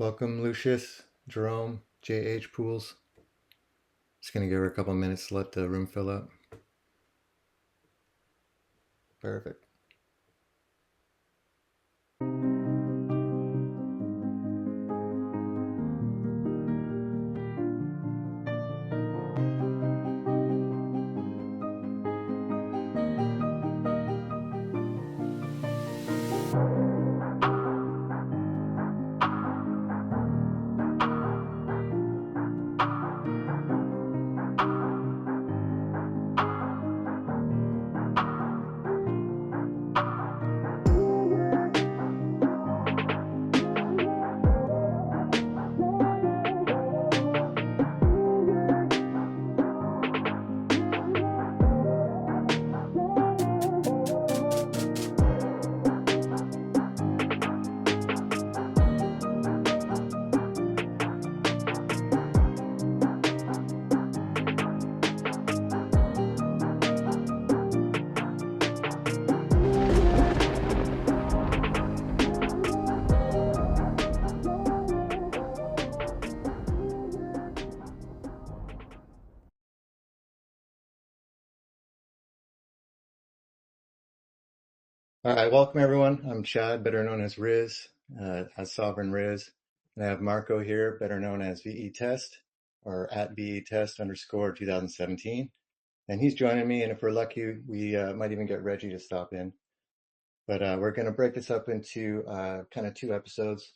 Welcome, Lucius, Jerome, JH Pools. Just going to give her a couple minutes to let the room fill up. Perfect. All right, welcome everyone. I'm Chad, better known as Riz, as SovereignRiz. And I have Marco here, better known as VETest, or at VETest_2017. And he's joining me, and if we're lucky, we might even get Reggie to stop in. But we're going to break this up into kind of two episodes.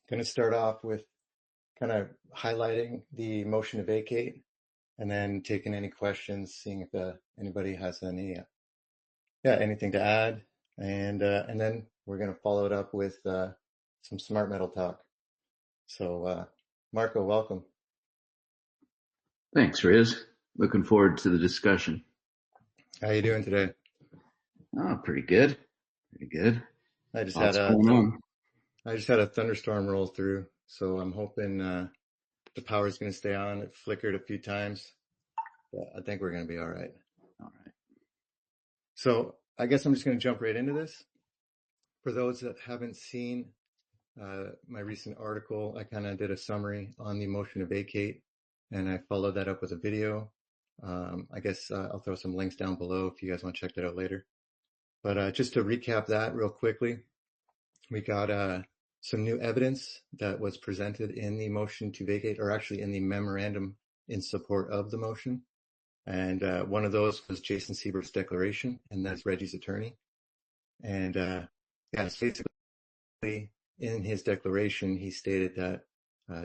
Going to start off with kind of highlighting the motion to vacate, and then taking any questions, seeing if anybody has anything to add. And then we're going to follow it up with some smart metal talk. So, Marco, welcome. Thanks, Riz. Looking forward to the discussion. How you doing today? Oh, pretty good. Pretty good. I just What's going on? I just had a thunderstorm roll through, so I'm hoping the power's going to stay on. It flickered a few times, but I think we're going to be all right. All right. So I guess I'm just going to jump right into this. For those that haven't seen my recent article, I kind of did a summary on the motion to vacate, and I followed that up with a video. I guess I'll throw some links down below if you guys want to check that out later. But just to recap that real quickly, we got some new evidence that was presented in the motion to vacate, or actually in the memorandum in support of the motion. And one of those was Jason Siebert's declaration, and that's Reggie's attorney. And it's basically in his declaration, he stated that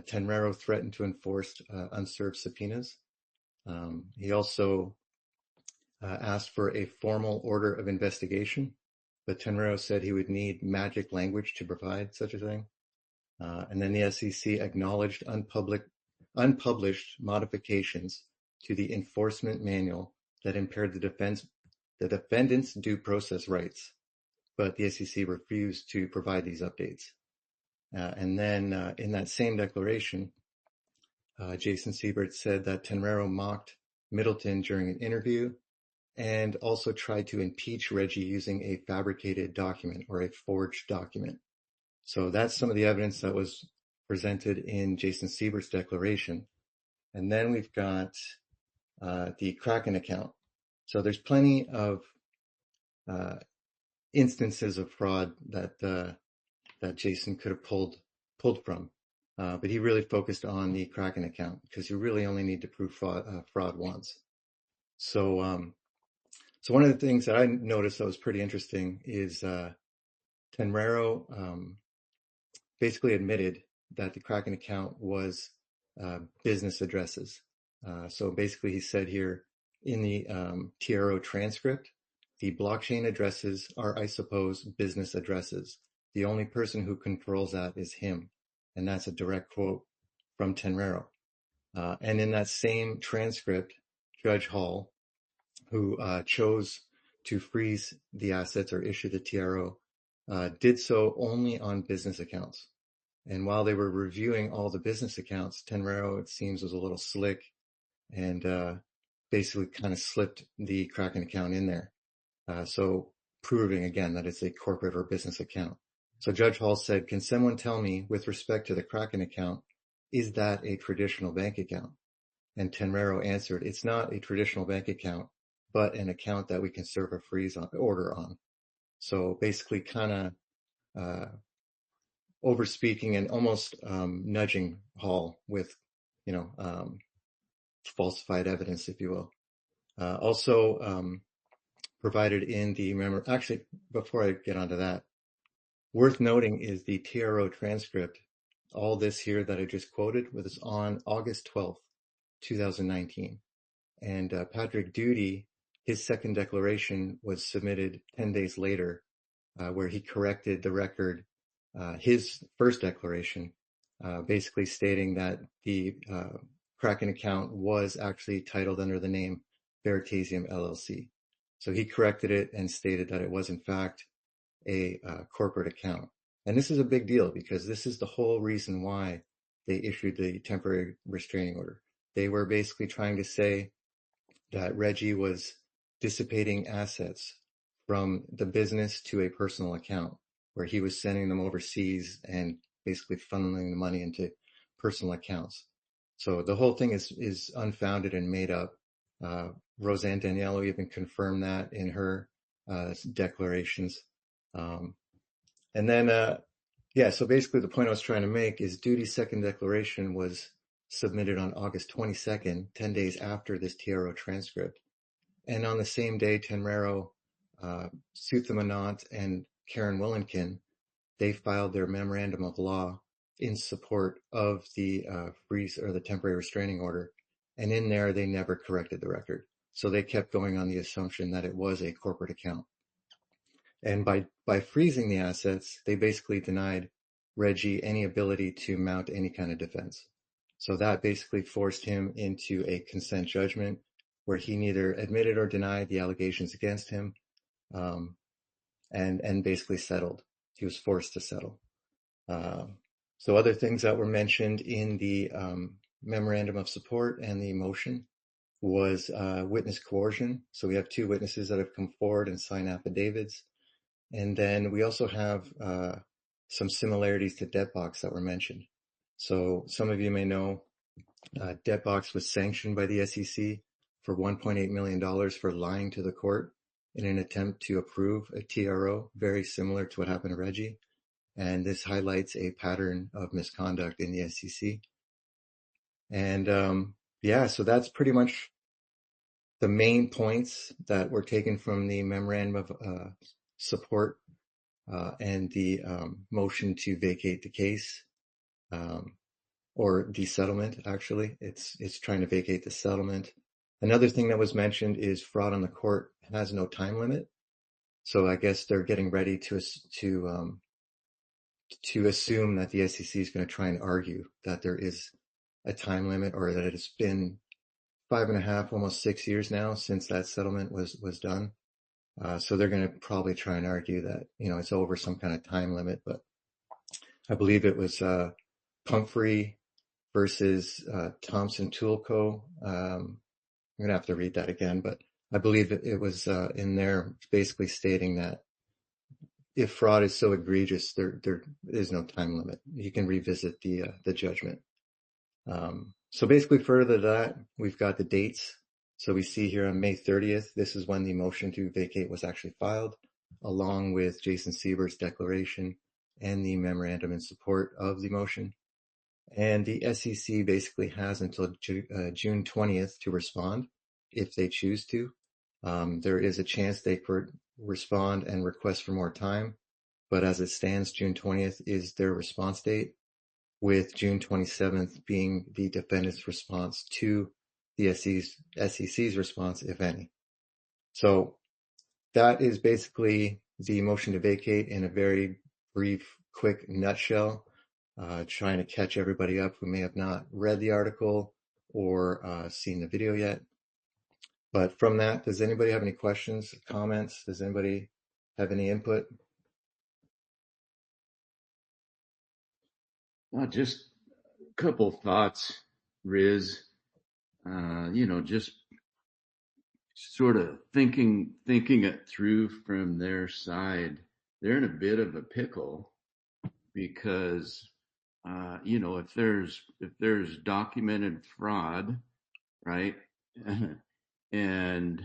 Tenreiro threatened to enforce unserved subpoenas. He also asked for a formal order of investigation, but Tenreiro said he would need magic language to provide such a thing. And then the SEC acknowledged unpublished modifications to the enforcement manual that impaired the defendant's due process rights, but the SEC refused to provide these updates. And then in that same declaration, Jason Siebert said that Tenreiro mocked Middleton during an interview and also tried to impeach Reggie using a fabricated document or a forged document. So that's some of the evidence that was presented in Jason Siebert's declaration. And then we've got the Kraken account. So there's plenty of instances of fraud that Jason could have pulled from. But he really focused on the Kraken account because you really only need to prove fraud once. So one of the things that I noticed that was pretty interesting is Tenreiro basically admitted that the Kraken account was business addresses. So basically he said here in the TRO transcript, the blockchain addresses are, I suppose, business addresses. The only person who controls that is him. And that's a direct quote from Tenreiro. And in that same transcript, Judge Hall, who chose to freeze the assets or issue the TRO, did so only on business accounts. And while they were reviewing all the business accounts, Tenreiro, it seems, was a little slick and basically kind of slipped the Kraken account in there. So proving, again, that it's a corporate or business account. So Judge Hall said, can someone tell me, with respect to the Kraken account, is that a traditional bank account? And Tenreiro answered, it's not a traditional bank account, but an account that we can serve a freeze order on. So basically kind of over speaking and almost nudging Hall with, falsified evidence, if you will. Also provided in the memo. Actually, before I get onto that, worth noting is the TRO transcript. All this here that I just quoted was on August 12th, 2019. And Patrick Doody, his second declaration was submitted 10 days later, where he corrected the record, his first declaration, basically stating that the Kraken account was actually titled under the name Veritaseum LLC. So he corrected it and stated that it was in fact a corporate account. And this is a big deal because this is the whole reason why they issued the temporary restraining order. They were basically trying to say that Reggie was dissipating assets from the business to a personal account, where he was sending them overseas and basically funneling the money into personal accounts. So the whole thing is unfounded and made up. Roseanne Daniello even confirmed that in her declarations. And then, so basically the point I was trying to make is Doody's second declaration was submitted on August 22nd, 10 days after this TRO transcript. And on the same day, Tenreiro, Sutha Manant, and Karen Willenkin, they filed their memorandum of law in support of the freeze or the temporary restraining order. And in there, they never corrected the record. So they kept going on the assumption that it was a corporate account. And by freezing the assets, they basically denied Reggie any ability to mount any kind of defense. So that basically forced him into a consent judgment where he neither admitted or denied the allegations against him, and basically settled. He was forced to settle. So other things that were mentioned in the memorandum of support and the motion was witness coercion. So we have two witnesses that have come forward and signed affidavits. And then we also have some similarities to Debtbox that were mentioned. So some of you may know Debtbox was sanctioned by the SEC for $1.8 million for lying to the court in an attempt to approve a TRO, very similar to what happened to Reggie. And this highlights a pattern of misconduct in the SEC. And so that's pretty much the main points that were taken from the memorandum of support and the motion to vacate the case, or the settlement. Actually, it's trying to vacate the settlement. Another thing that was mentioned is fraud on the court has no time limit. So I guess they're getting ready to assume that the SEC is going to try and argue that there is a time limit, or that it's been 5.5, almost 6 years now since that settlement was done. So they're going to probably try and argue that, it's over some kind of time limit. But I believe it was Pumphrey versus Thompson Tool Co. I'm going to have to read that again, but I believe it was in there basically stating that if fraud is so egregious, there is no time limit. You can revisit the judgment. So basically further to that, we've got the dates. So we see here on May 30th, this is when the motion to vacate was actually filed, along with Jason Siebert's declaration and the memorandum in support of the motion. And the SEC basically has until June 20th to respond if they choose to. There is a chance they could respond and request for more time, but as it stands, June 20th is their response date, with June 27th being the defendant's response to the SEC's response, if any. So that is basically the motion to vacate in a very brief, quick nutshell, trying to catch everybody up who may have not read the article or seen the video yet. But from that, does anybody have any questions, comments? Does anybody have any input? Well, just a couple thoughts, Riz. Just sort of thinking it through from their side. They're in a bit of a pickle because, if there's documented fraud, right, and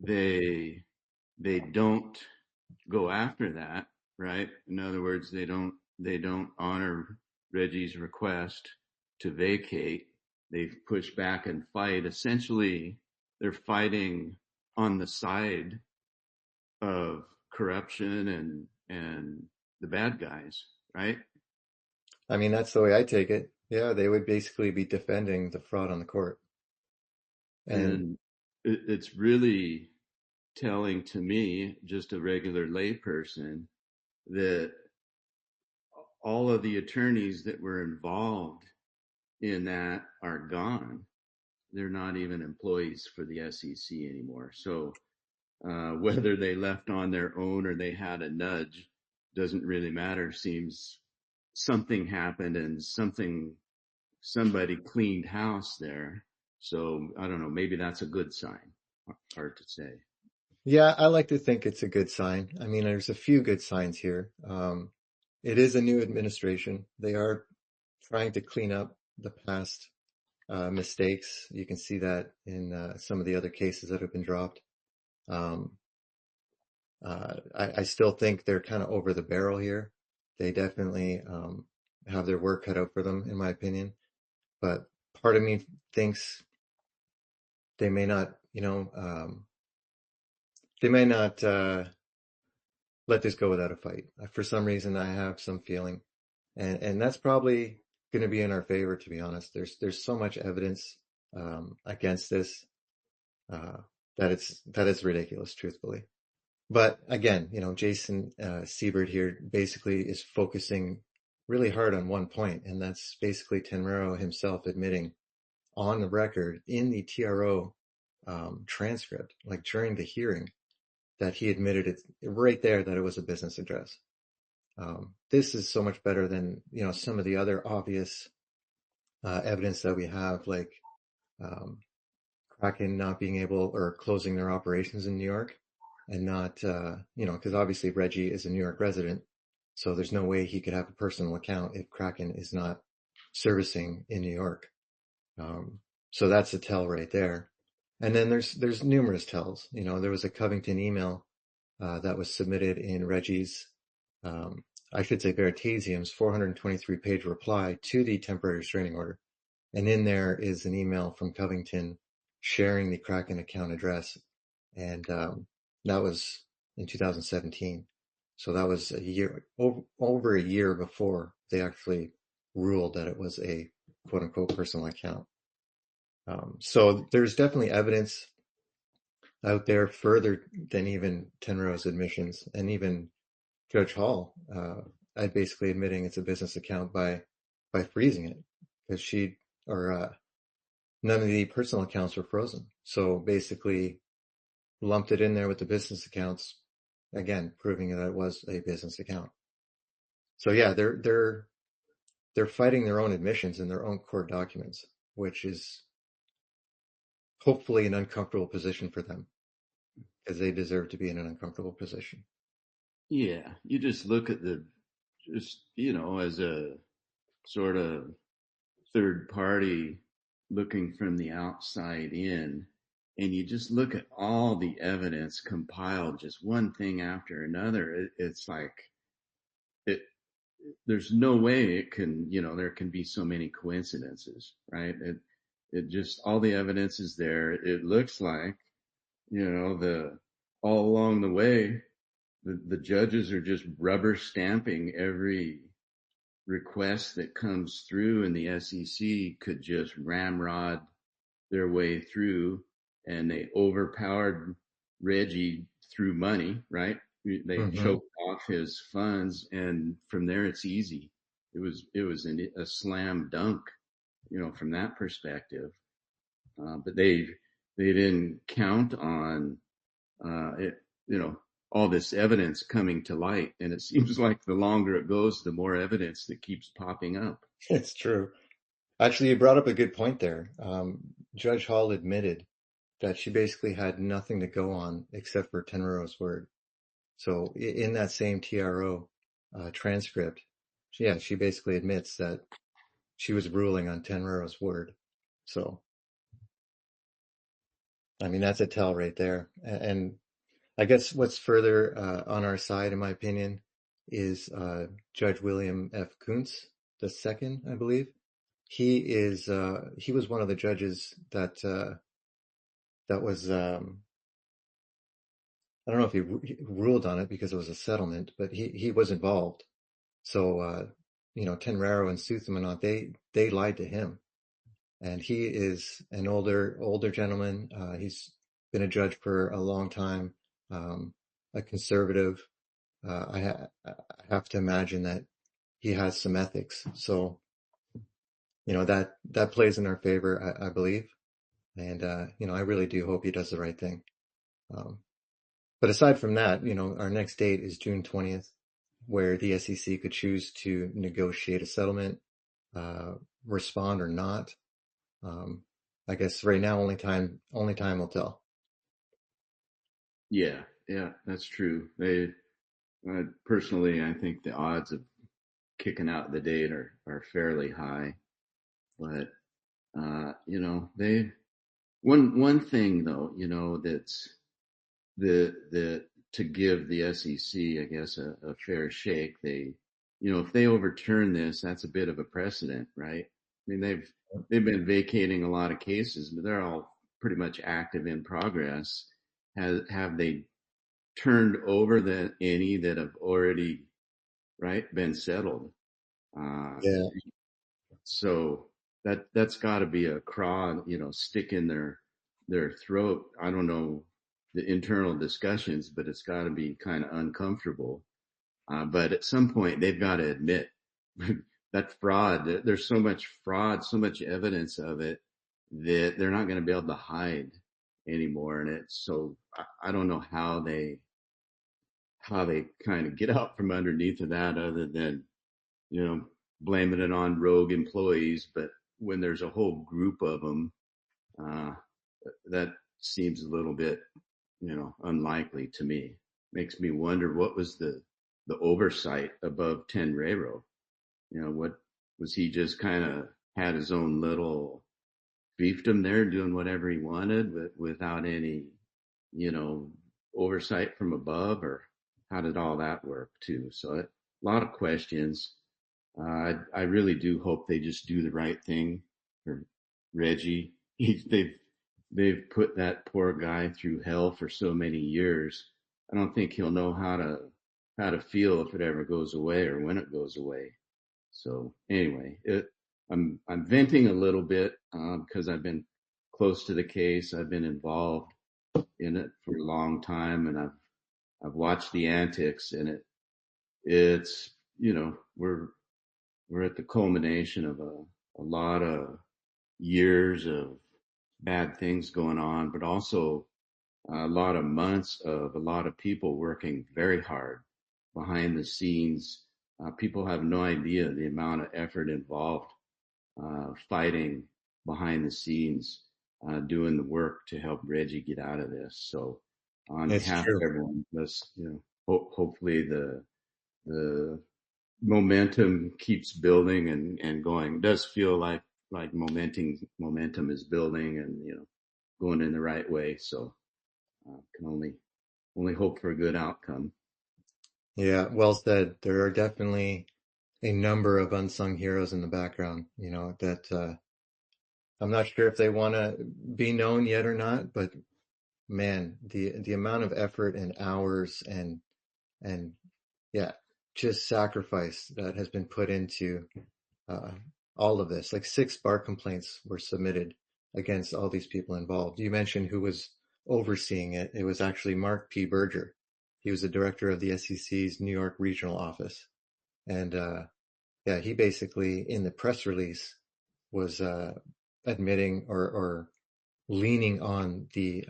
they don't go after that, right? In other words, they don't honor Reggie's request to vacate. They push back and fight. Essentially, they're fighting on the side of corruption and the bad guys, right? I mean, that's the way I take it. Yeah, they would basically be defending the fraud on the court. And And it's really telling to me, just a regular layperson, that all of the attorneys that were involved in that are gone. They're not even employees for the SEC anymore. So whether they left on their own or they had a nudge doesn't really matter. Seems something happened and somebody cleaned house there. So I don't know. Maybe that's a good sign. Hard to say. yeah, I like to think it's a good sign. I mean, there's a few good signs here. It is a new administration. They are trying to clean up the past mistakes. You can see that in some of the other cases that have been dropped. Um, I still think they're kind of over the barrel here. They definitely have their work cut out for them, in my opinion. But part of me thinks they may not, they may not let this go without a fight. For some reason, I have some feeling, and that's probably going to be in our favor, to be honest. There's so much evidence against this that it's ridiculous, truthfully. But again, Jason Siebert here basically is focusing really hard on one point, and that's basically Tenreiro himself admitting on the record in the TRO transcript, like during the hearing, that he admitted it right there that it was a business address. This is so much better than some of the other obvious evidence that we have, like Kraken not being able or closing their operations in New York, and not because obviously Reggie is a New York resident, so there's no way he could have a personal account if Kraken is not servicing in New York. So that's a tell right there. And then there's numerous tells. There was a Covington email that was submitted in Reggie's, I should say Veritaseum's 423-page reply to the temporary restraining order. And in there is an email from Covington sharing the Kraken account address. And that was in 2017. So that was over a year before they actually ruled that it was a quote unquote personal account. So there's definitely evidence out there further than even Tenreiro's admissions, and even Judge Hall, basically admitting it's a business account by freezing it, because none of the personal accounts were frozen. So basically lumped it in there with the business accounts, again, proving that it was a business account. So yeah, they're fighting their own admissions in their own court documents, which is hopefully an uncomfortable position for them, because they deserve to be in an uncomfortable position. Yeah, you just look at as a sort of third party looking from the outside in, and you just look at all the evidence compiled, just one thing after another. It's like there's no way it can, there can be so many coincidences, right? It just, all the evidence is there. It looks like, all along the way, the judges are just rubber stamping every request that comes through, and the SEC could just ramrod their way through, and they overpowered Reggie through money, right? They choked off his funds, and from there it's easy. It was a slam dunk, from that perspective. But they didn't count on it, all this evidence coming to light, and it seems like the longer it goes, the more evidence that keeps popping up. It's true. Actually, you brought up a good point there. Judge Hall admitted that she basically had nothing to go on except for Tenreiro's word. So in that same TRO transcript, she basically admits that she was ruling on Tenreiro's word. So, I mean, that's a tell right there. And I guess what's further on our side, in my opinion, is Judge William F. Kuntz the second, I believe. He was one of the judges that was I don't know if he ruled on it because it was a settlement, but he was involved. So Tenreiro and Soothmanot, they lied to him, and he is an older gentleman. He's been a judge for a long time, a conservative. I have to imagine that he has some ethics. So that plays in our favor, I believe. And I really do hope he does the right thing. Um, but aside from that, our next date is June 20th, where the SEC could choose to negotiate a settlement, uh, respond or not. I guess right now only time will tell. Yeah, yeah, that's true. They personally, I think the odds of kicking out the date are fairly high, but they one thing though, that's the to give the SEC, I guess, a fair shake. If they overturn this, that's a bit of a precedent, right? I mean, they've been vacating a lot of cases, but they're all pretty much active in progress. Have they turned over any that have already, right, been settled? Uh, Yeah, so that's got to be a craw, stick in their throat. I don't know the internal discussions, but it's got to be kind of uncomfortable. But at some point, they've got to admit that fraud. There's so much fraud, so much evidence of it that they're not going to be able to hide anymore. And it's so I don't know how they kind of get out from underneath of that, other than blaming it on rogue employees. But when there's a whole group of them, uh, that seems a little bit, unlikely to me. Makes me wonder what was the oversight above Tenreiro. What was he just kind of had his own little fiefdom there, doing whatever he wanted, without any, you know, oversight from above, or how did all that work too? So a lot of questions. I really do hope they just do the right thing for Reggie. They've put that poor guy through hell for so many years. I don't think he'll know how to feel if it ever goes away or when it goes away. So anyway, I'm venting a little bit because I've been close to the case. I've been involved in it for a long time, and I've watched the antics, and it's we're at the culmination of a lot of years of bad things going on, but also a lot of months of a lot of people working very hard behind the scenes. People have no idea the amount of effort involved fighting behind the scenes, doing the work to help Reggie get out of this. So, on it's behalf of true. everyone, let's hopefully the momentum keeps building and going. It does feel like momentum is building and going in the right way. So can only hope for a good outcome. Yeah, well said. There are definitely a number of unsung heroes in the background, that I'm not sure if they want to be known yet or not, but man, the amount of effort and hours and yeah, just sacrifice that has been put into uh, all of this. Like 6 bar complaints were submitted against all these people involved. You mentioned who was overseeing it. It was actually Mark P. Berger. He was the director of the SEC's New York regional office. And yeah, he basically, in the press release, was admitting or leaning on the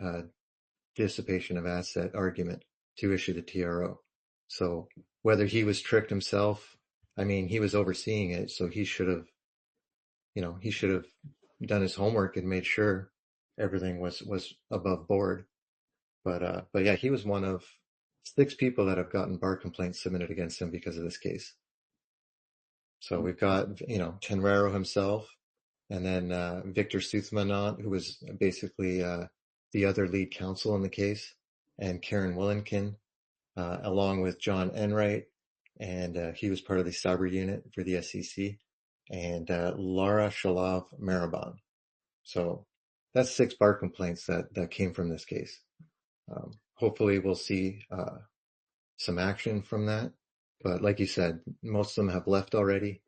dissipation of asset argument to issue the TRO. So whether he was tricked himself, I mean, he was overseeing it, so he should have done his homework and made sure everything was above board. But yeah, he was one of 6 people that have gotten bar complaints submitted against him because of this case. So we've got, Tenreiro himself, and then Victor Soothmanont, who was basically the other lead counsel in the case, and Karen Willenkin, along with John Enright, and he was part of the cyber unit for the SEC, and Laura Shalov Marabon. So that's 6 bar complaints that came from this case. Hopefully we'll see some action from that. But like you said, most of them have left already,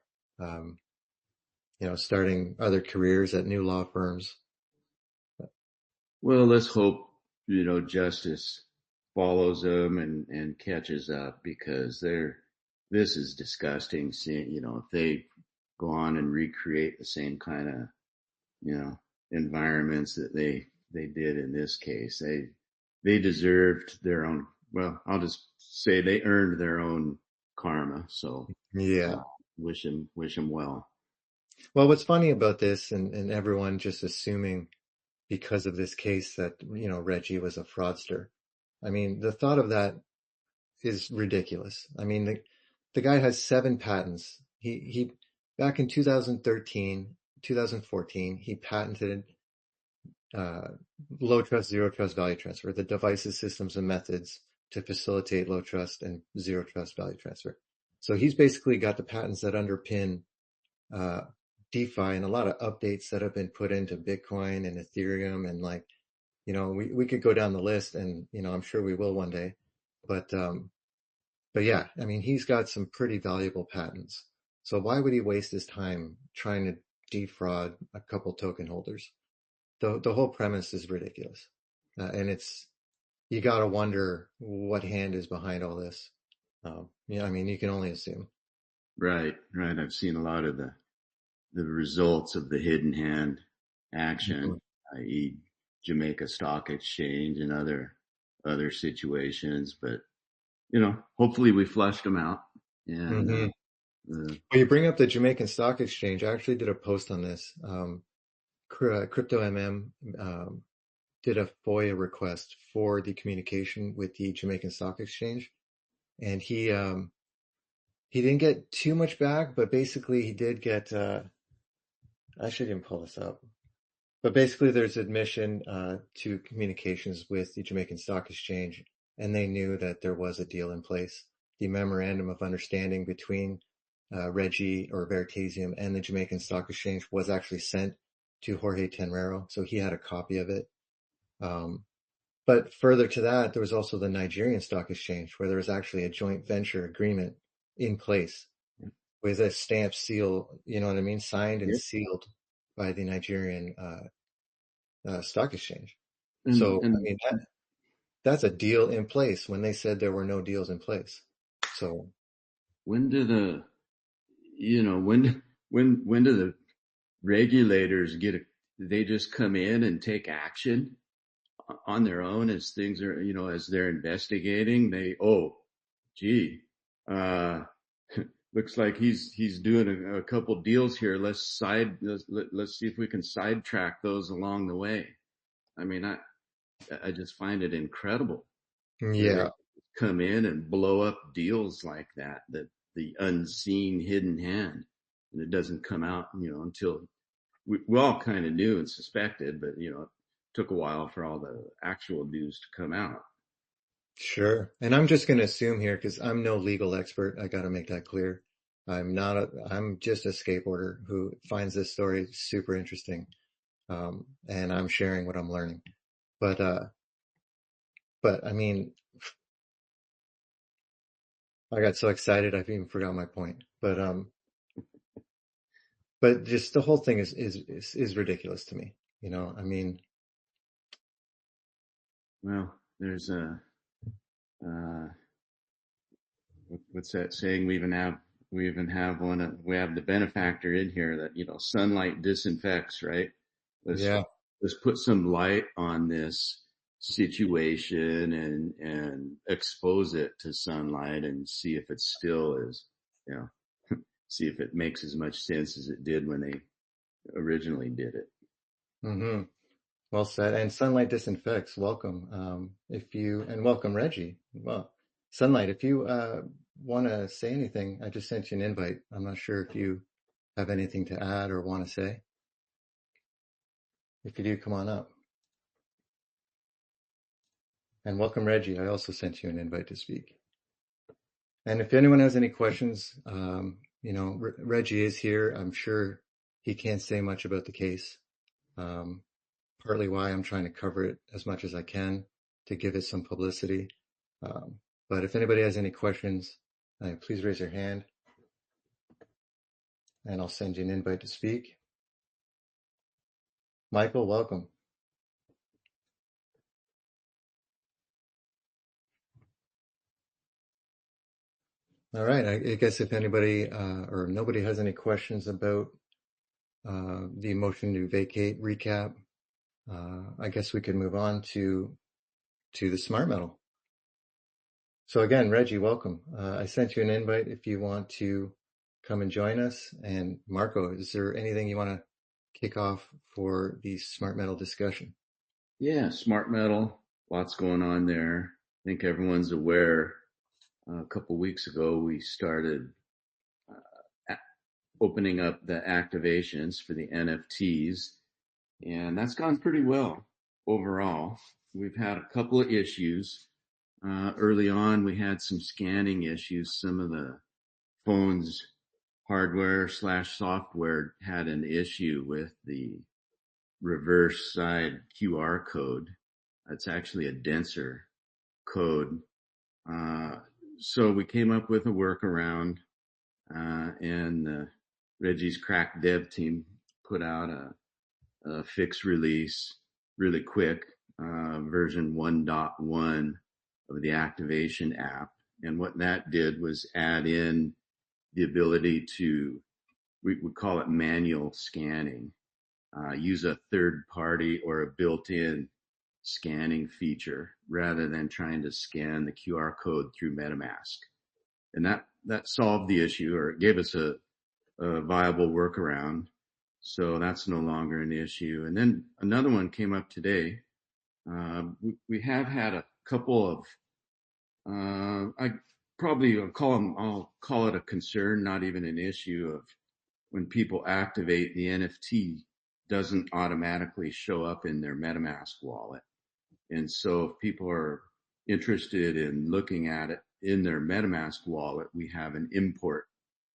starting other careers at new law firms. Well, let's hope, justice follows them and catches up, because this is disgusting. Seeing, if they go on and recreate the same kind of, environments that they did in this case, they deserved their own. Well, I'll just say they earned their own karma. So Yeah. wish them well. Well, what's funny about this, and everyone just assuming because of this case that, Reggie was a fraudster. I mean, the thought of that is ridiculous. I mean, the guy has 7 patents. He back in 2013, 2014, he patented low trust, zero trust value transfer, the devices, systems, and methods to facilitate low trust and zero trust value transfer. So he's basically got the patents that underpin DeFi and a lot of updates that have been put into Bitcoin and Ethereum, and we could go down the list, and I'm sure we will one day, but yeah, I mean, he's got some pretty valuable patents. So why would he waste his time trying to defraud a couple token holders? The whole premise is ridiculous, and you got to wonder what hand is behind all this. I mean, you can only assume. Right. I've seen a lot of the results of the hidden hand action, i.e. Jamaica Stock Exchange and other situations, but hopefully we flushed them out. And well, you bring up the Jamaican Stock Exchange. I actually did a post on this. CryptoMM did a FOIA request for the communication with the Jamaican Stock Exchange, and he didn't get too much back, but basically he did get. I actually didn't pull this up, but basically there's admission to communications with the Jamaican Stock Exchange, and they knew that there was a deal in place. The memorandum of understanding between Reggie or Veritaseum and the Jamaican Stock Exchange was actually sent to Jorge Tenreiro, so he had a copy of it. But further to that, there was also the Nigerian Stock Exchange, where there was actually a joint venture agreement in place with a stamp seal, you know what I mean, signed and sealed by the Nigerian Stock Exchange. So, I mean, that's a deal in place when they said there were no deals in place. So when do the regulators they just come in and take action on their own as things are, as they're investigating? Looks like he's doing a couple deals here. Let's see if we can sidetrack those along the way. I mean, I just find it incredible. yeah, Come in and blow up deals like that the unseen hidden hand, and it doesn't come out, until we all kind of knew and suspected, but it took a while for all the actual news to come out. sure. And I'm just going to assume here, because I'm no legal expert. I got to make that clear. I'm just a skateboarder who finds this story super interesting. And I'm sharing what I'm learning. But I mean, I got so excited, I've even forgot my point. But just the whole thing is ridiculous to me. I mean, well, there's what's that saying? We even have one. We have the benefactor in here that sunlight disinfects, right? Let's put some light on this situation and expose it to sunlight and see if it still is, see if it makes as much sense as it did when they originally did it. mm-hmm. Well said. And sunlight disinfects. Welcome. And welcome Reggie. Well, sunlight, if you want to say anything, I just sent you an invite. I'm not sure if you have anything to add or want to say. If you do, come on up. And welcome, Reggie. I also sent you an invite to speak. And if anyone has any questions, Reggie is here. I'm sure he can't say much about the case. Partly why I'm trying to cover it as much as I can to give it some publicity. But if anybody has any questions, please raise your hand and I'll send you an invite to speak. Michael, welcome. All right. I guess if anybody or nobody has any questions about the motion to vacate recap, I guess we can move on to the smart metal. So again, Reggie, welcome. I sent you an invite if you want to come and join us. And Marco, is there anything you want to kick off for the smart metal discussion? Yeah, smart metal, lots going on there. I think everyone's aware. A couple of weeks ago, we started opening up the activations for the NFTs, and that's gone pretty well overall. We've had a couple of issues. Early on, we had some scanning issues. Some of the phones hardware/software had an issue with the reverse side QR code. It's actually a denser code. So we came up with a workaround, and Reggie's crack dev team put out a fix release really quick, version 1.1 of the activation app. And what that did was add in the ability to, we call it manual scanning, use a third party or a built-in scanning feature rather than trying to scan the QR code through MetaMask. And that solved the issue, or it gave us a viable workaround. So that's no longer an issue. And then another one came up today. We have had a couple of, I'll call it a concern, not even an issue, of when people activate, the NFT doesn't automatically show up in their MetaMask wallet. And so if people are interested in looking at it in their MetaMask wallet, we have an import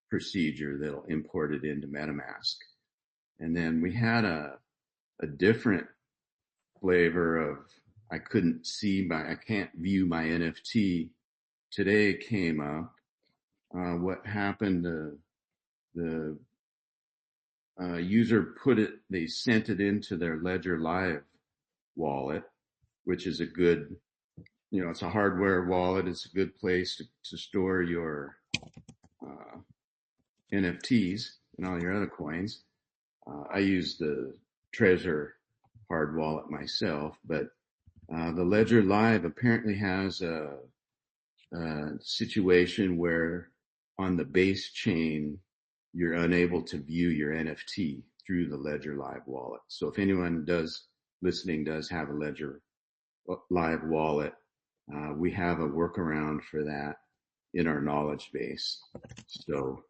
procedure that'll import it into MetaMask. And then we had a different flavor of, I can't view my NFT. Today came up. What happened, the user they sent it into their Ledger Live wallet, which is a good, it's a hardware wallet. It's a good place to store your NFTs and all your other coins. I use the Trezor hard wallet myself, but the Ledger Live apparently has a situation where on the base chain, you're unable to view your NFT through the Ledger Live wallet. So if anyone listening does have a Ledger Live wallet, we have a workaround for that in our knowledge base. So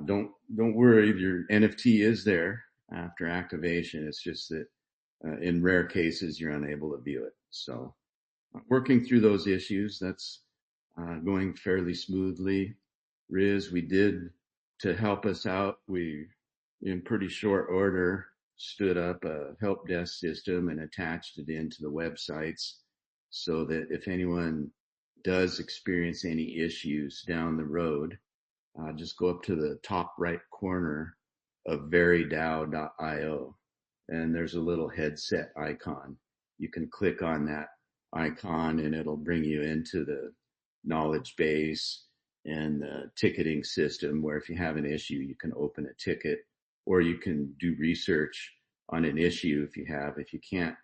don't worry, your NFT is there after activation. It's just that in rare cases you're unable to view it. So working through those issues, that's going fairly smoothly. Riz, we did, to help us out, we in pretty short order stood up a help desk system and attached it into the websites, so that if anyone does experience any issues down the road, just go up to the top right corner of veridao.io, and there's a little headset icon. You can click on that icon and it'll bring you into the knowledge base and the ticketing system, where if you have an issue, you can open a ticket, or you can do research on an issue if you can't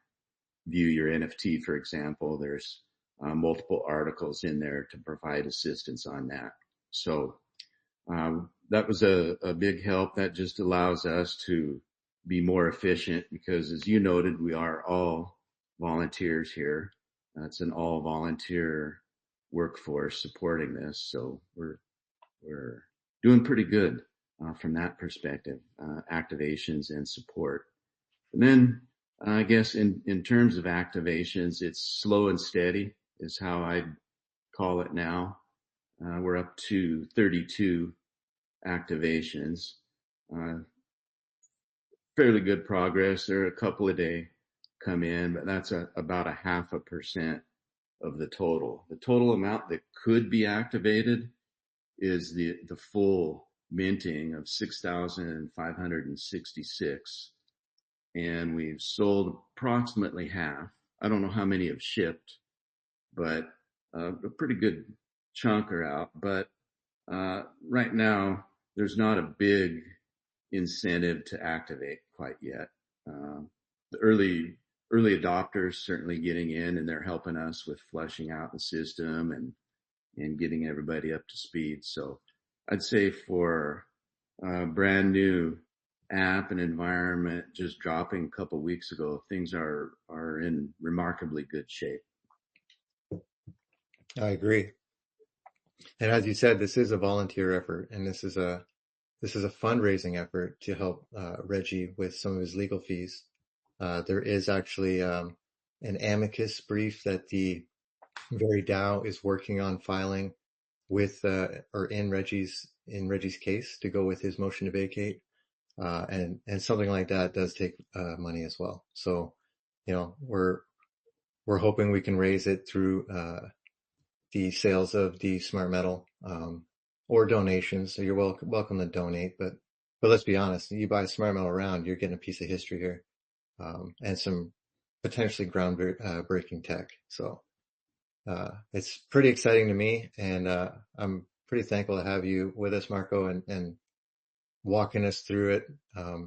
view your NFT, for example. There's multiple articles in there to provide assistance on that. So that was a big help. That just allows us to be more efficient, because as you noted, we are all volunteers here. It's an all volunteer workforce supporting this. So we're we're doing pretty good from that perspective, activations and support. And then I guess in terms of activations, it's slow and steady is how I'd call it now. We're up to 32 activations. Fairly good progress. There are a couple a day come in, but that's about 0.5% of the total. The total amount that could be activated is the full minting of 6,566. And we've sold approximately half. I don't know how many have shipped, but a pretty good chunk are out. But right now, there's not a big incentive to activate quite yet. The early adopters certainly getting in, and they're helping us with fleshing out the system and getting everybody up to speed. So I'd say for a brand new app and environment just dropping a couple weeks ago, things are in remarkably good shape. I agree. And as you said, this is a volunteer effort, and this is a fundraising effort to help Reggie with some of his legal fees. There is actually an amicus brief that the VERI DAO is working on filing with or in Reggie's case to go with his motion to vacate, and something like that does take money as well. So, we're hoping we can raise it through the sales of the smart metal, or donations. So you're welcome to donate, but let's be honest, you buy a smart metal round, you're getting a piece of history here, and some potentially groundbreaking tech. So, it's pretty exciting to me, and I'm pretty thankful to have you with us, Marco, and walking us through it,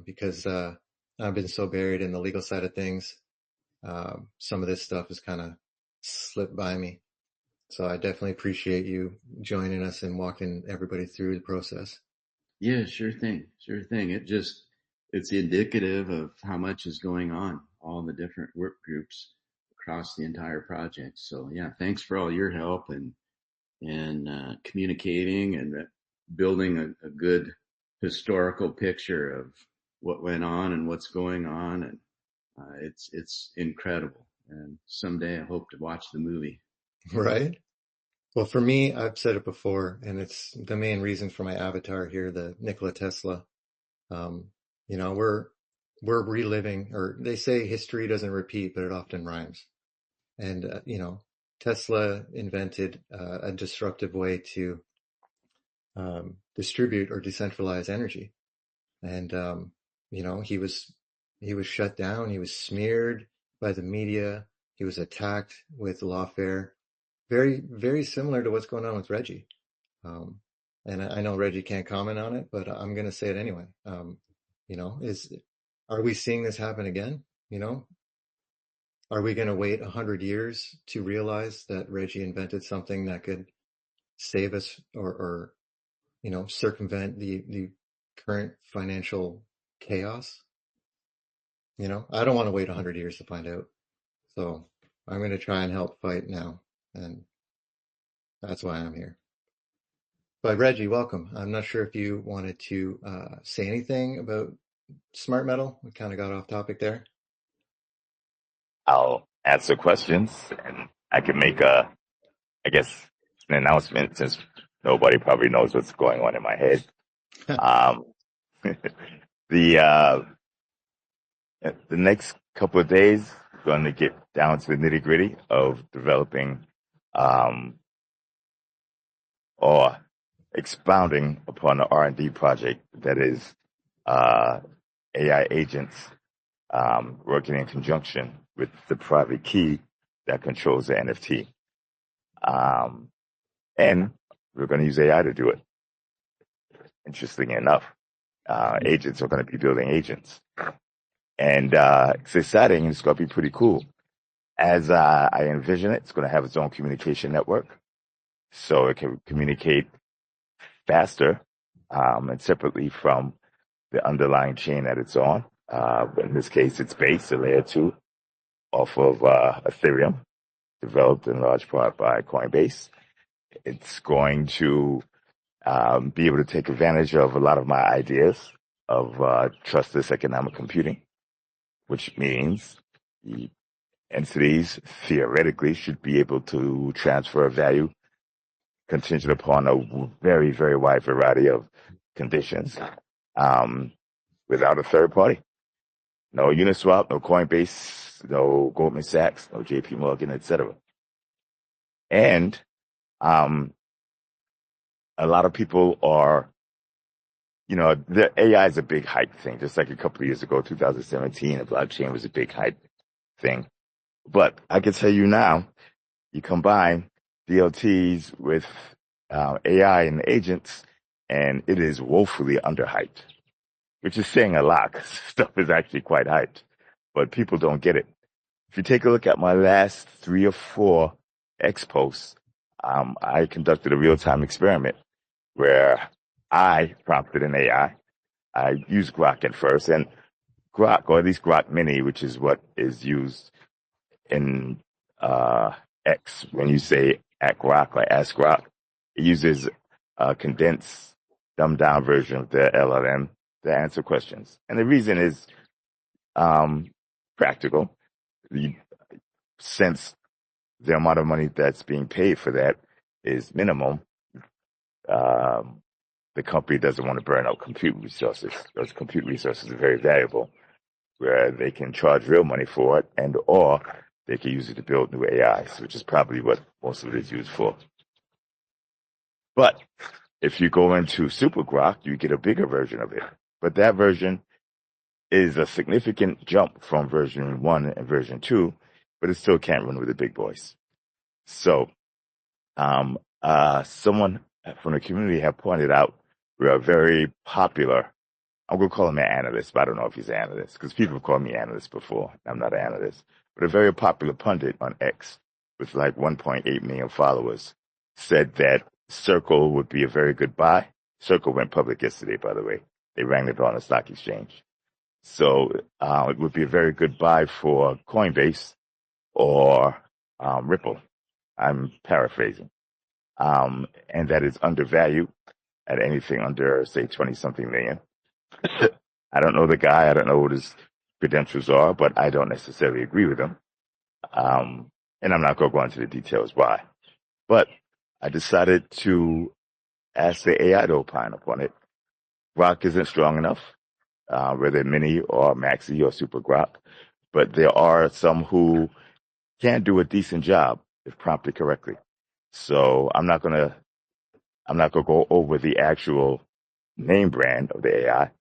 because I've been so buried in the legal side of things. Some of this stuff has kind of slipped by me. So I definitely appreciate you joining us and walking everybody through the process. Yeah, sure thing. Sure thing. It's indicative of how much is going on, all the different work groups across the entire project. So yeah, thanks for all your help and communicating and building a good historical picture of what went on and what's going on. And it's incredible. And someday I hope to watch the movie. Right? Well, for me, I've said it before, and it's the main reason for my avatar here, the Nikola Tesla. We're reliving, or they say history doesn't repeat, but it often rhymes. And, Tesla invented a disruptive way to distribute or decentralize energy. And, he was shut down. He was smeared by the media. He was attacked with lawfare. Very, very similar to what's going on with Reggie. And I know Reggie can't comment on it, but I'm going to say it anyway. Are we seeing this happen again? Are we going to wait 100 years to realize that Reggie invented something that could save us or circumvent the current financial chaos? I don't want to wait 100 years to find out. So I'm going to try and help fight now. And that's why I'm here. But Reggie, welcome. I'm not sure if you wanted to say anything about smart metal. We kind of got off topic there. I'll answer questions, and I can make an announcement since nobody probably knows what's going on in my head. The next couple of days, we're going to get down to the nitty gritty of developing or expounding upon the R&D project that is AI agents working in conjunction with the private key that controls the NFT. And we're going to use AI to do it. Interestingly enough, agents are going to be building agents. And it's exciting, and it's going to be pretty cool. As I envision it, it's going to have its own communication network, so it can communicate faster and separately from the underlying chain that it's on. In this case, it's based at layer 2 off of Ethereum, developed in large part by Coinbase. It's going to be able to take advantage of a lot of my ideas of trustless economic computing, which means the entities theoretically should be able to transfer value contingent upon a very, very wide variety of conditions without a third party. No Uniswap, no Coinbase, no Goldman Sachs, no JP Morgan, etc. And a lot of people are, the AI is a big hype thing. Just like a couple of years ago, 2017, the blockchain was a big hype thing. But I can tell you now, you combine DLTs with AI and agents, and it is woefully underhyped, which is saying a lot. 'Cause stuff is actually quite hyped, but people don't get it. If you take a look at my last 3 or 4 X posts, I conducted a real-time experiment where I prompted an AI. I used Grok at first, and Grok, or at least Grok Mini, which is what is used in X when you say at Grok or ask Grok, it uses a condensed, dumbed-down version of the LLM to answer questions. And the reason is practical. Since the amount of money that's being paid for that is minimum, the company doesn't want to burn out compute resources. Those compute resources are very valuable, where they can charge real money for it, and or they can use it to build new AIs, which is probably what most of it is used for. But if you go into Super Grok, you get a bigger version of it. But that version is a significant jump from version 1 and version 2, but it still can't run with the big boys. So someone from the community have pointed out we're a very popular, I'm going to call him an analyst, but I don't know if he's an analyst, because people have called me analyst before. I'm not an analyst. But a very popular pundit on X with like 1.8 million followers said that Circle would be a very good buy. Circle went public yesterday, by the way. They rang the bell on the stock exchange. So it would be a very good buy for Coinbase or Ripple. I'm paraphrasing. And that is undervalued at anything under, say, 20-something million. I don't know the guy. I don't know what his credentials are, but I don't necessarily agree with him. And I'm not going to go into the details why. But I decided to ask the AI to opine upon it. Grok isn't strong enough, whether Mini or Maxi or Super Grok, but there are some who can do a decent job if prompted correctly. So I'm not gonna go over the actual name brand of the AI.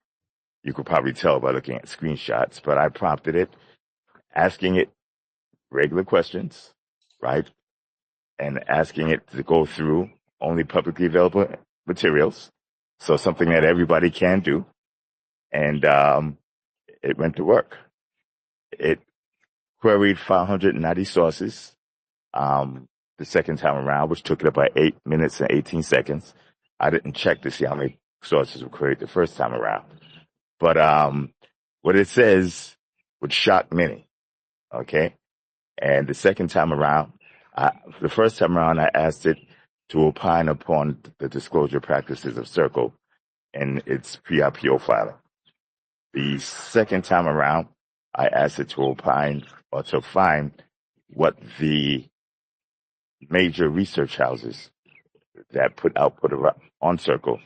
You could probably tell by looking at screenshots, but I prompted it, asking it regular questions, right? And asking it to go through only publicly available materials. So something that everybody can do. And it went to work. It queried 590 sources the second time around, which took it about 8 minutes and 18 seconds. I didn't check to see how many sources were queried the first time around. But what it says would shock many, okay? And the second time around, the first time around, I asked it to opine upon the disclosure practices of Circle and its pre-IPO filing. The second time around, I asked it to opine or to find what the major research houses that put output on Circle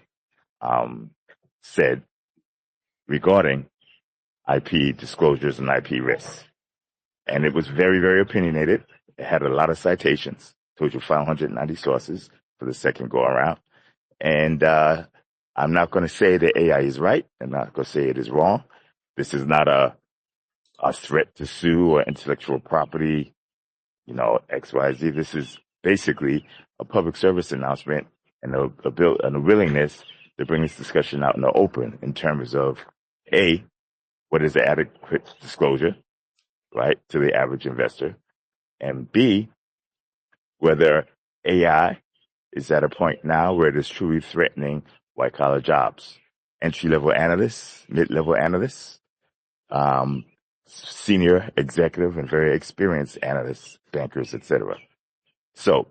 said regarding IP disclosures and IP risks. And it was very, very opinionated. It had a lot of citations. Told you 590 sources for the second go around. And I'm not going to say the AI is right. I'm not going to say it is wrong. This is not a threat to sue or intellectual property, XYZ. This is basically a public service announcement and a willingness to bring this discussion out in the open in terms of A, what is the adequate disclosure, right, to the average investor, and B, whether AI is at a point now where it is truly threatening white-collar jobs, entry-level analysts, mid-level analysts, senior executive and very experienced analysts, bankers, etc. So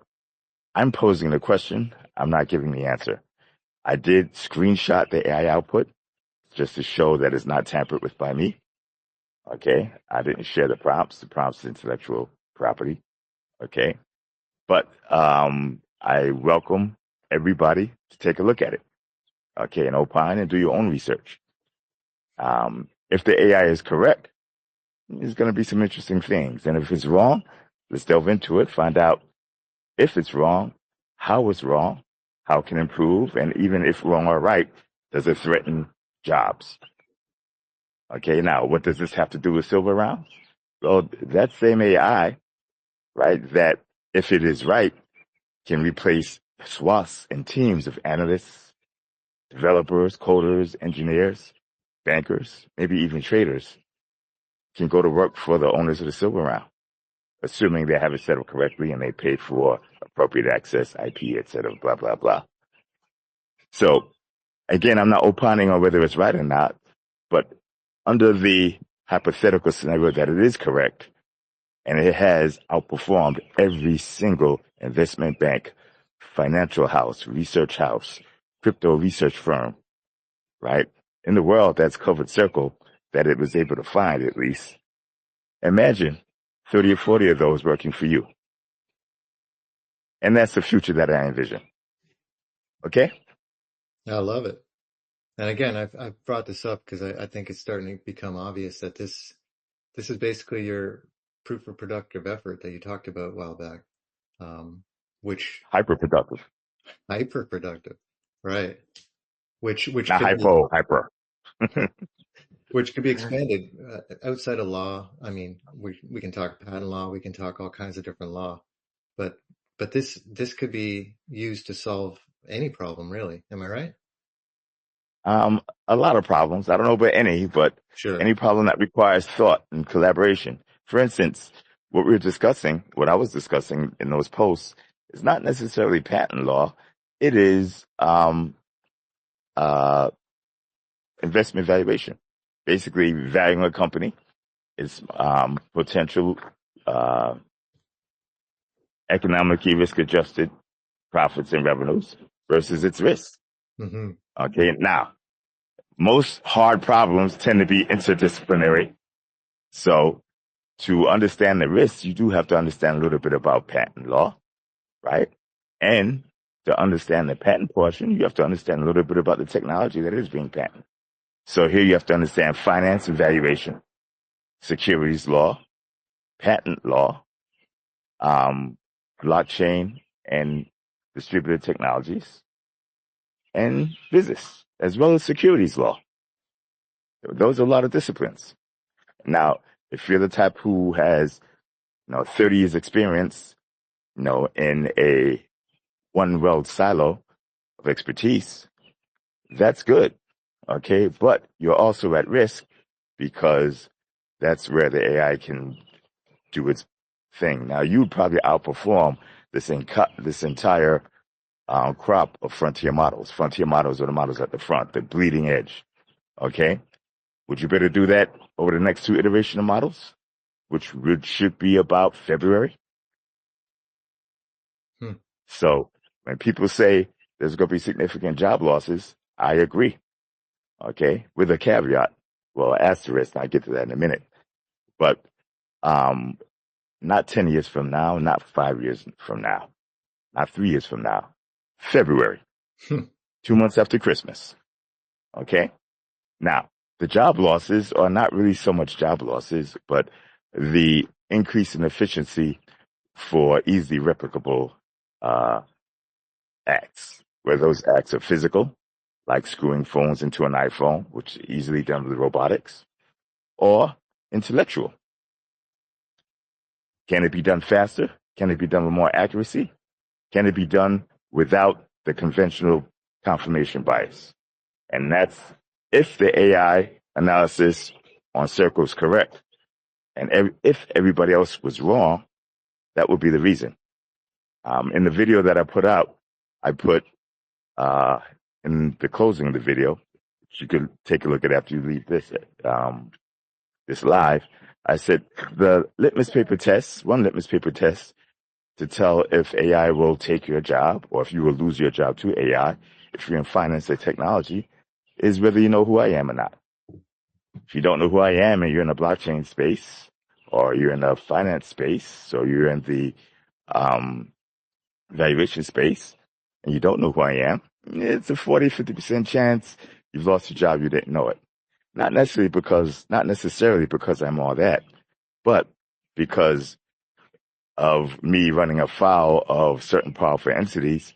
I'm posing the question. I'm not giving the answer. I did screenshot the AI output just to show that it's not tampered with by me. Okay. I didn't share the prompts. The prompts is intellectual property. Okay. But I welcome everybody to take a look at it. Okay. And opine and do your own research. If the AI is correct, there's going to be some interesting things. And if it's wrong, let's delve into it, find out if it's wrong, how it's wrong, how it can improve, and even if wrong or right, does it threaten jobs? Okay, now what does this have to do with Silver Rounds? Well, that same AI, right, that if it is right, can replace swaths and teams of analysts, developers, coders, engineers, bankers, maybe even traders, can go to work for the owners of the Silver Round, assuming they have it set up correctly and they paid for appropriate access, IP, etc., blah, blah, blah. So, again, I'm not opining on whether it's right or not, but under the hypothetical scenario that it is correct, and it has outperformed every single investment bank, financial house, research house, crypto research firm, right, in the world that's covered circle that it was able to find at least. Imagine 30 or 40 of those working for you. And that's the future that I envision. Okay? I love it. And again, I've brought this up because I think it's starting to become obvious that this is basically your proof of productive effort that you talked about a while back, which Hyper-productive. hyper-productive, right? Which Not could hyper. which could be expanded outside of law. I mean, we can talk patent law, we can talk all kinds of different law, but this could be used to solve any problem, really. Am I right? A lot of problems. I don't know about any, but Sure. any problem that requires thought and collaboration. For instance, what I was discussing in those posts is not necessarily patent law. It is investment valuation. Basically, valuing a company, its potential economically risk-adjusted profits and revenues versus its risk. Mm-hmm. Okay, now, most hard problems tend to be interdisciplinary. So to understand the risks, you do have to understand a little bit about patent law, right? And to understand the patent portion, you have to understand a little bit about the technology that is being patented. So here you have to understand finance and valuation, securities law, patent law, blockchain and distributed technologies, and business, as well as securities law. Those are a lot of disciplines. Now, if you're the type who has, 30 years experience, in a one world silo of expertise, that's good. Okay. But you're also at risk because that's where the AI can do its thing. Now, you'd probably outperform this entire crop of frontier models. Frontier models are the models at the front, the bleeding edge. Okay. Would you better do that over the next 2 iteration of models, which should be about February? So when people say there's going to be significant job losses, I agree. Okay. With a caveat. Well, asterisk, I'll get to that in a minute. But not 10 years from now, not 5 years from now, not 3 years from now. February. 2 months after Christmas. Okay. Now, the job losses are not really so much job losses, but the increase in efficiency for easily replicable acts, where those acts are physical, like screwing phones into an iPhone, which is easily done with robotics, or intellectual. Can it be done faster? Can it be done with more accuracy? Can it be done without the conventional confirmation bias? And that's if the AI analysis on Circle is correct. And if everybody else was wrong, that would be the reason. In the video that I put out, I put in the closing of the video, which you can take a look at after you leave this live, I said the litmus paper test, one litmus paper test to tell if AI will take your job or if you will lose your job to AI if you're in finance or technology, is whether you know who I am or not. If you don't know who I am and you're in the blockchain space, or you're in the finance space, or you're in the valuation space, and you don't know who I am, it's a 40-50% chance you've lost your job, you didn't know it. Not necessarily because I'm all that, but because of me running afoul of certain powerful entities,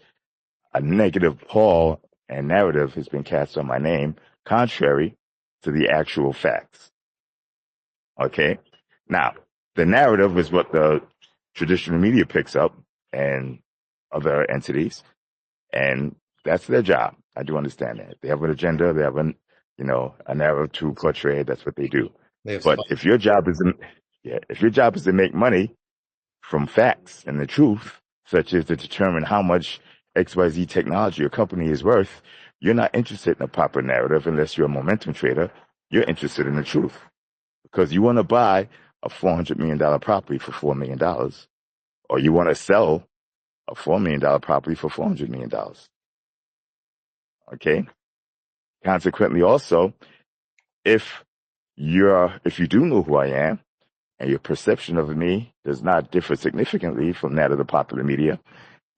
a negative pall and narrative has been cast on my name, contrary to the actual facts. Okay? Now, the narrative is what the traditional media picks up and other entities, and that's their job. I do understand that. They have an agenda, they have a narrative to portray, that's what they do. But if your job is to make money from facts and the truth, such as to determine how much XYZ technology or company is worth, you're not interested in a proper narrative unless you're a momentum trader. You're interested in the truth because you want to buy a $400 million property for $4 million, or you want to sell a $4 million property for $400 million. Okay. Consequently, also, if you do know who I am and your perception of me does not differ significantly from that of the popular media,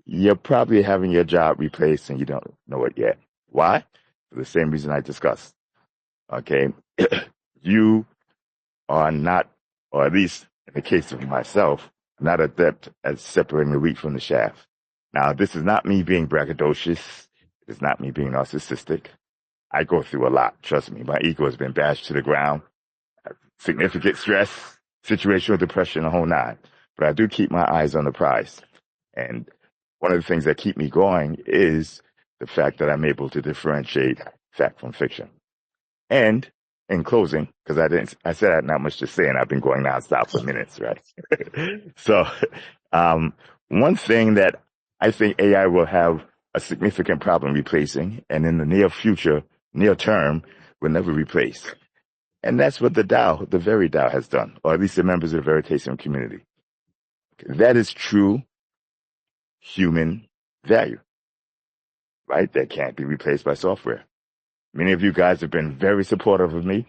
you're probably having your job replaced and you don't know it yet. Why? For the same reason I discussed. Okay. You are not, or at least in the case of myself, not adept at separating the wheat from the chaff. Now, this is not me being braggadocious. It's not me being narcissistic. I go through a lot. Trust me. My ego has been bashed to the ground. Significant stress, situational depression, the whole nine. But I do keep my eyes on the prize. And one of the things that keep me going is the fact that I'm able to differentiate fact from fiction. And in closing, because I said I had not much to say and I've been going nonstop for minutes, right? So, one thing that I think AI will have a significant problem replacing, and in the near term, will never replace. And that's what the VERI DAO has done, or at least the members of the Veritaseum community. That is true human value, right? That can't be replaced by software. Many of you guys have been very supportive of me,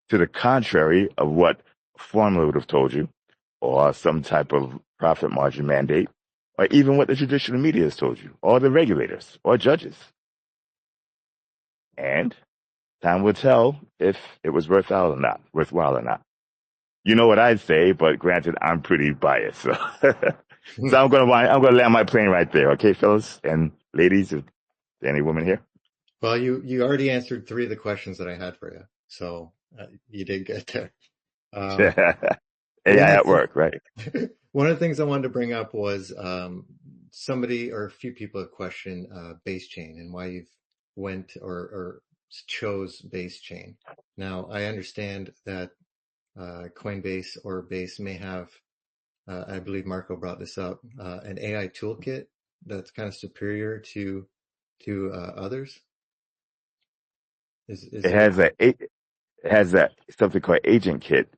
to the contrary of what a formula would have told you, or some type of profit margin mandate, or even what the traditional media has told you, or the regulators, or judges. And time will tell if it was worthwhile or not. You know what I'd say, but granted, I'm pretty biased. So, so I'm gonna land my plane right there. Okay, fellas and ladies, is there any women here? Well, you already answered 3 of the questions that I had for you, so you did get there. AI at work, right? One of the things I wanted to bring up was somebody or a few people have questioned base chain and why you've went or chose base chain. Now, I understand that Coinbase or Base may have, I believe Marco brought this up, an AI toolkit that's kind of superior to others. It has that something called agent kit,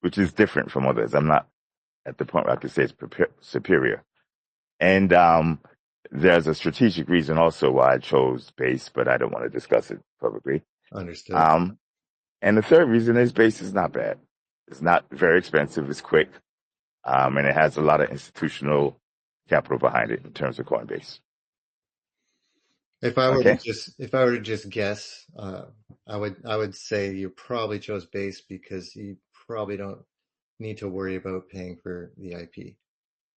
which is different from others. I'm not at the point where I can say it's superior. And there's a strategic reason also why I chose Base, but I don't want to discuss it publicly. Understood. And the third reason is Base is not bad. It's not very expensive. It's quick. And it has a lot of institutional capital behind it in terms of Coinbase. If I were to just guess, I would say you probably chose Base because you probably don't need to worry about paying for the IP.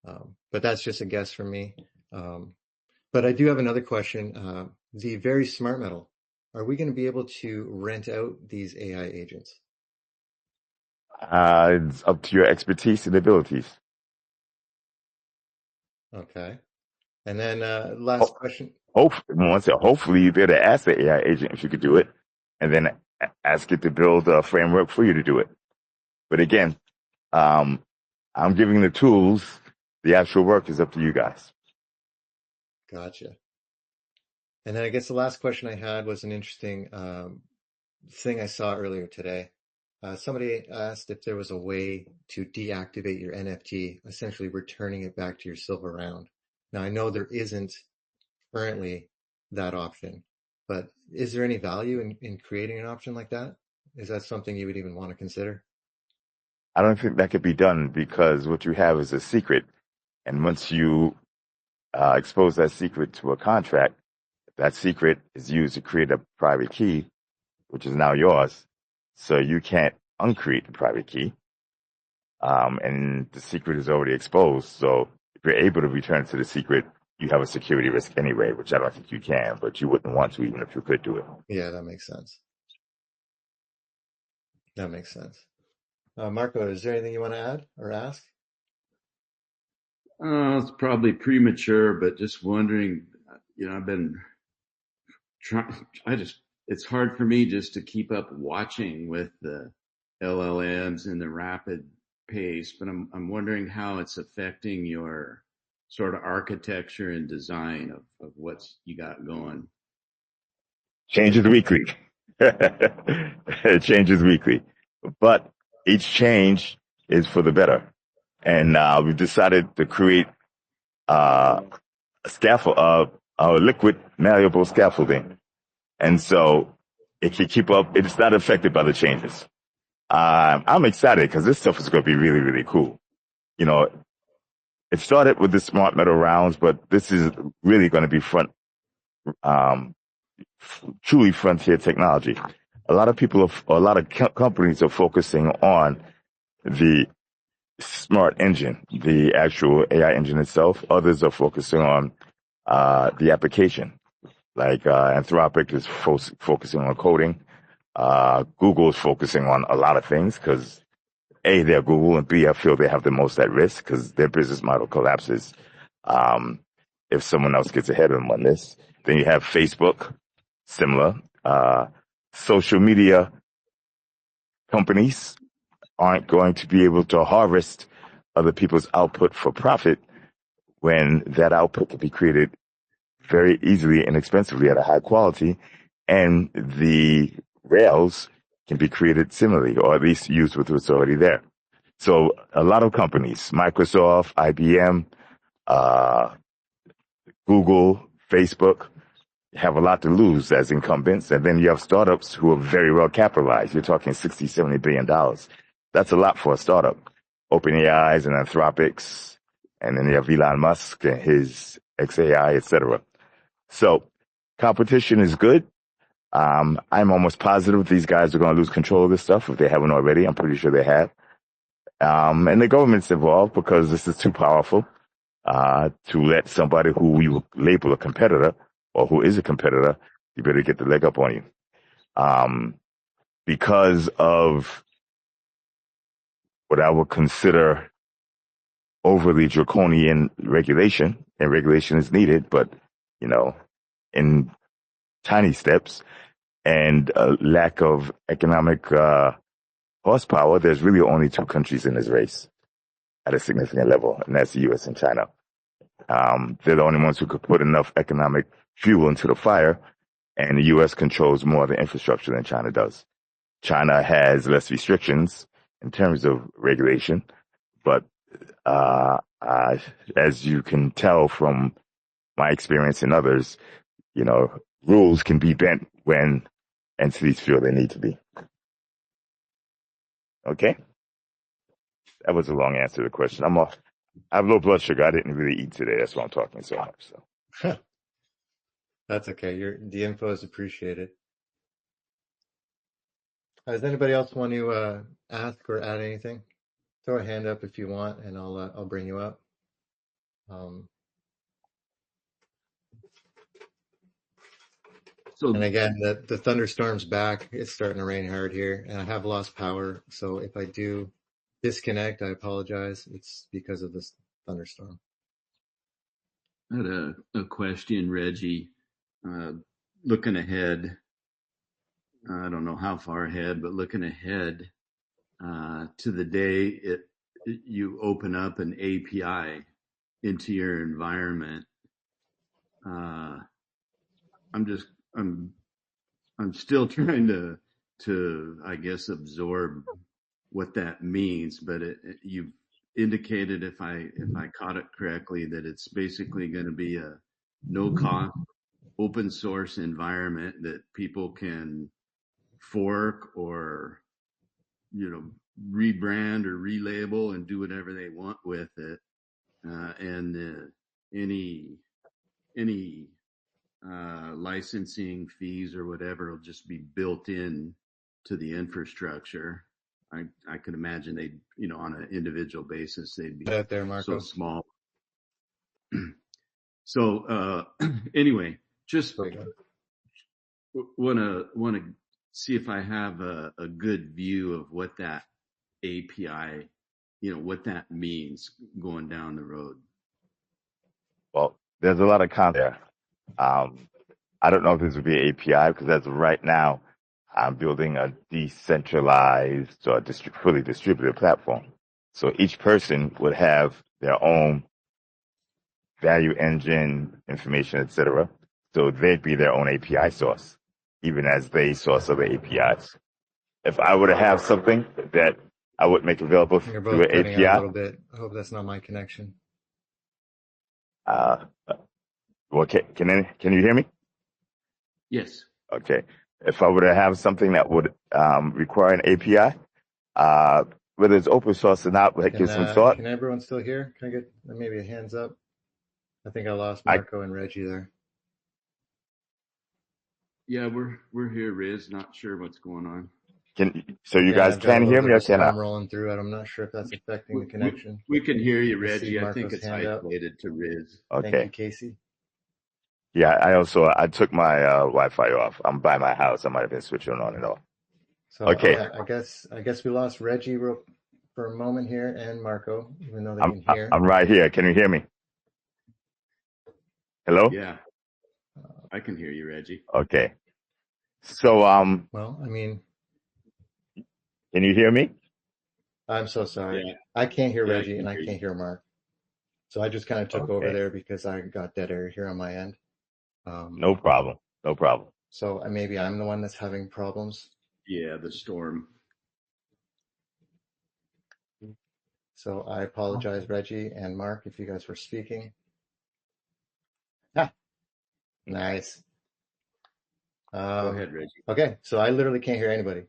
But that's just a guess from me. But I do have another question. The VERI SmartMetal, are we going to be able to rent out these AI agents? It's up to your expertise and abilities. Okay. And then last question. Hopefully you'd be able to ask the AI agent if you could do it, and then ask it to build a framework for you to do it. But again, I'm giving the tools. The actual work is up to you guys. Gotcha. And then I guess the last question I had was an interesting thing I saw earlier today. Somebody asked if there was a way to deactivate your NFT, essentially returning it back to your silver round. Now, I know there isn't currently that option. But is there any value in creating an option like that? Is that something you would even want to consider? I don't think that could be done because what you have is a secret. And once you expose that secret to a contract, that secret is used to create a private key, which is now yours. So you can't uncreate the private key. And the secret is already exposed. So if you're able to return to the secret, you have a security risk anyway, which I don't think you can, but you wouldn't want to even if you could do it. Yeah, that makes sense. That makes sense. Marco, is there anything you want to add or ask? It's probably premature, but just wondering, I've been trying, it's hard for me just to keep up watching with the LLMs and the rapid pace, but I'm wondering how it's affecting your sort of architecture and design of what's you got going. Changes weekly. It changes weekly. But each change is for the better. And we've decided to create a liquid malleable scaffolding. And so it can keep up. It's not affected by the changes. I'm excited because this stuff is going to be really, really cool. It started with the SmartMetal Rounds, but this is really going to be truly frontier technology. A lot of companies are focusing on the smart engine, the actual AI engine itself. Others are focusing on the application. Like Anthropic is focusing on coding. Google is focusing on a lot of things because A, they're Google, and B, I feel they have the most at risk because their business model collapses if someone else gets ahead of them on this. Then you have Facebook, similar. Social media companies aren't going to be able to harvest other people's output for profit when that output can be created very easily and inexpensively at a high quality, and the rails can be created similarly, or at least used with what's already there. So a lot of companies, Microsoft, IBM, Google, Facebook, have a lot to lose as incumbents. And then you have startups who are very well capitalized. You're talking $60, $70 billion. That's a lot for a startup. OpenAIs and Anthropics, and then you have Elon Musk and his XAI, etc. So competition is good. I'm almost positive these guys are going to lose control of this stuff if they haven't already. I'm pretty sure they have. And the government's involved because this is too powerful to let somebody who we will label a competitor or who is a competitor, you better get the leg up on you. Because of what I would consider overly draconian regulation, and regulation is needed, but, in tiny steps, and a lack of economic horsepower, there's really only two countries in this race at a significant level, and that's the U.S. and China. They're the only ones who could put enough economic fuel into the fire, and the U.S. controls more of the infrastructure than China does. China has less restrictions in terms of regulation, but as you can tell from my experience and others, rules can be bent when entities feel they need to be. Okay? That was a long answer to the question. I have low blood sugar. I didn't really eat today. That's why I'm talking so much. So. That's okay. The info is appreciated. Does anybody else want to ask or add anything? Throw a hand up if you want, and I'll bring you up. And again, the thunderstorm's back. It's starting to rain hard here, and I have lost power. So if I do disconnect, I apologize. It's because of this thunderstorm. I had a question, Reggie. Looking ahead, I don't know how far ahead, but looking ahead to the day you open up an API into your environment. I'm still trying to I guess absorb what that means, but you've indicated, if I caught it correctly, that it's basically going to be a no cost open source environment that people can fork or, rebrand or relabel and do whatever they want with it. And any licensing fees or whatever will just be built in to the infrastructure. I could imagine they'd, on an individual basis, they'd be out there, Marco. so small. So anyway, just want to see if I have a good view of what that API, what that means going down the road. Well, there's a lot of content there. I don't know if this would be an API because as of right now, I'm building a decentralized or fully distributed platform. So each person would have their own value engine, information, etc. So they'd be their own API source, even as they source other APIs. If I were to have something that I would make available You're through both an cutting out a little API, bit. I hope that's not my connection. well, can you hear me? Yes. Okay. If I were to have something that would require an API, whether it's open source or not, like give some thought. Can everyone still hear? Can I get maybe a hands up? I think I lost Marco and Reggie there. Yeah, we're here, Riz. Not sure what's going on. So you guys can hear me or cannot? I'm rolling through it. I'm not sure if that's affecting the connection. We can hear you, Reggie. I think it's isolated to Riz. Okay. Thank you, Casey. Yeah, I took my Wi-Fi off. I'm by my house. I might have been switching on and off. So okay. I guess we lost Reggie for a moment here and Marco, even though they can hear. I'm right here. Can you hear me? Hello? Yeah, I can hear you, Reggie. Okay. So well, I mean, can you hear me? I'm so sorry. Yeah. I can't hear Reggie and I can't hear Mark. So I just kind of took over there because I got dead air here on my end. No problem. So maybe I'm the one that's having problems. Yeah, the storm. So I apologize, Reggie and Mark, if you guys were speaking. Ah, nice. Go ahead, Reggie. Okay, so I literally can't hear anybody.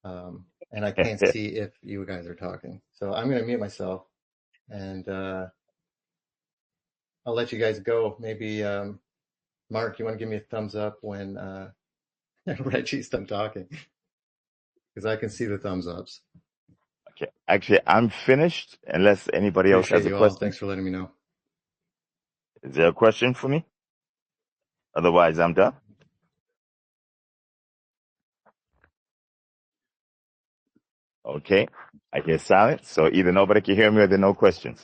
And I can't see if you guys are talking. So I'm going to mute myself and I'll let you guys go. Maybe Mark, you want to give me a thumbs up when Reggie's done talking? Because I can see the thumbs ups. Okay. Actually, I'm finished unless anybody else has a question. Thanks for letting me know. Is there a question for me? Otherwise, I'm done. Okay. I hear silence. So either nobody can hear me or there are no questions.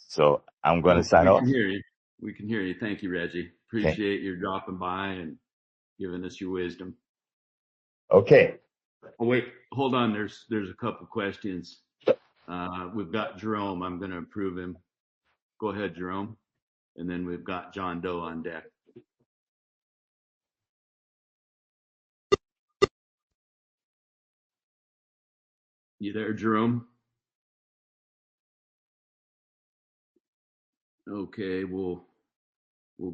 So I'm going to sign off. We can hear you. Thank you, Reggie. Appreciate your dropping by and giving us your wisdom. Okay. Oh, wait, hold on. There's a couple questions. We've got Jerome. I'm going to approve him. Go ahead, Jerome. And then we've got John Doe on deck. You there, Jerome? Okay, we'll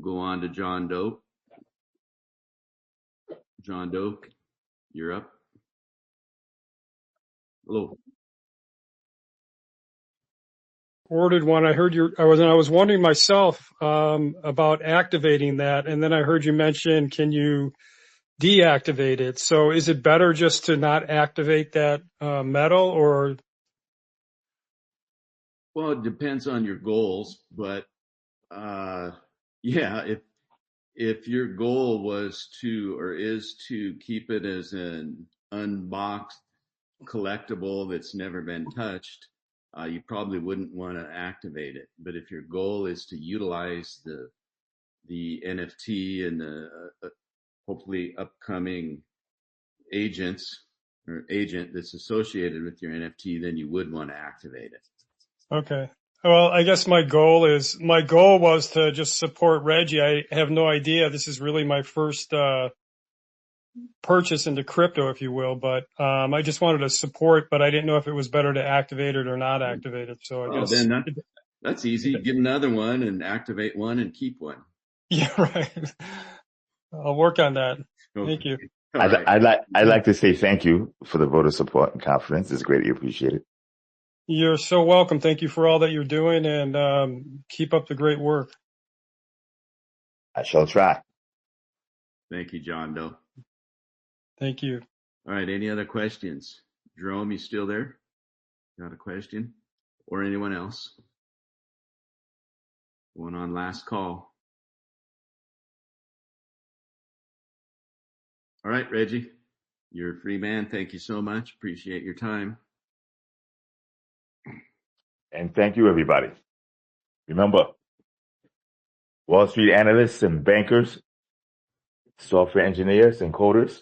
go on to John Doe. John Doe, you're up. Hello. Ordered one. I heard I was wondering myself about activating that, and then I heard you mention, can you deactivate it? So is it better just to not activate that metal, or? Well, it depends on your goals, but yeah, if your goal was to or is to keep it as an unboxed collectible that's never been touched, you probably wouldn't want to activate it. But if your goal is to utilize the NFT and the hopefully upcoming agent that's associated with your NFT, then you would want to activate it. Okay. Well, I guess my goal was to just support Reggie. I have no idea. This is really my first purchase into crypto, if you will, but I just wanted to support, but I didn't know if it was better to activate it or not activate it. So I guess then that's easy. Get another one and activate one and keep one. Yeah, right. I'll work on that. Okay. Thank you. All right. I'd like to say thank you for the voter support and confidence. It's greatly appreciated. You're so welcome. Thank you for all that you're doing, and keep up the great work. I shall try. Thank you, John Doe. Thank you. All right. Any other questions? Jerome, you still there? Got a question? Or anyone else? Going on last call. All right, Reggie, you're a free man. Thank you so much. Appreciate your time. And thank you, everybody. Remember, Wall Street analysts and bankers, software engineers and coders,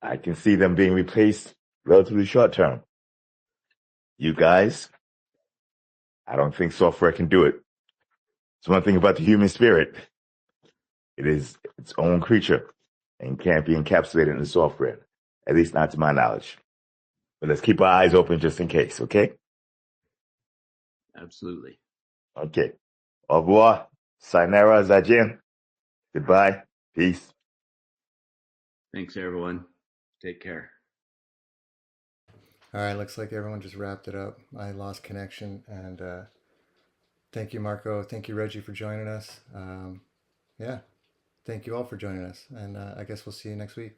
I can see them being replaced relatively short term. You guys, I don't think software can do it. It's one thing about the human spirit. It is its own creature and can't be encapsulated in the software, at least not to my knowledge. But let's keep our eyes open just in case, okay? Absolutely. Okay. Au revoir. Sayonara, zaijian. Goodbye. Peace. Thanks, everyone. Take care. All right, looks like everyone just wrapped it up. I lost connection, and thank you, Marco. Thank you, Reggie, for joining us. Yeah, thank you all for joining us, and I guess we'll see you next week.